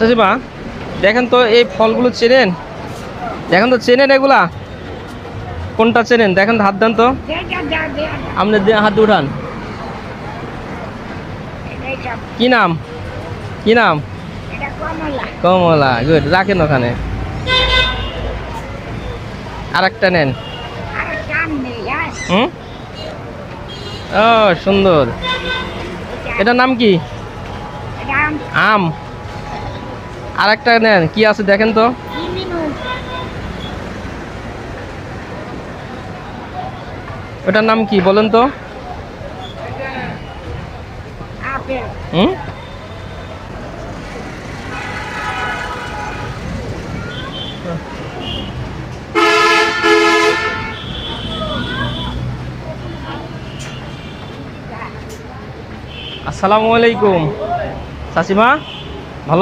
চাচিমা দেখেন তো এই ফলগুলো চেনেন? দেখেন তো চেনেন এগুলা? কোনটা চেনেন দেখেন, হাত দেন তো। আপনি হাত দিয়ে উঠান। কি নাম? কি নাম? কমলা। গুড, রাখেন ওখানে। আর একটা নেন। হুম, ও সুন্দর। এটার নাম কি? আম। আর একটা নেন, কি আছে দেখেন তো। ওটার নাম কি বলেন তো? হুম, আসসালামু আলাইকুম চাচিমা, ভালো আছেন?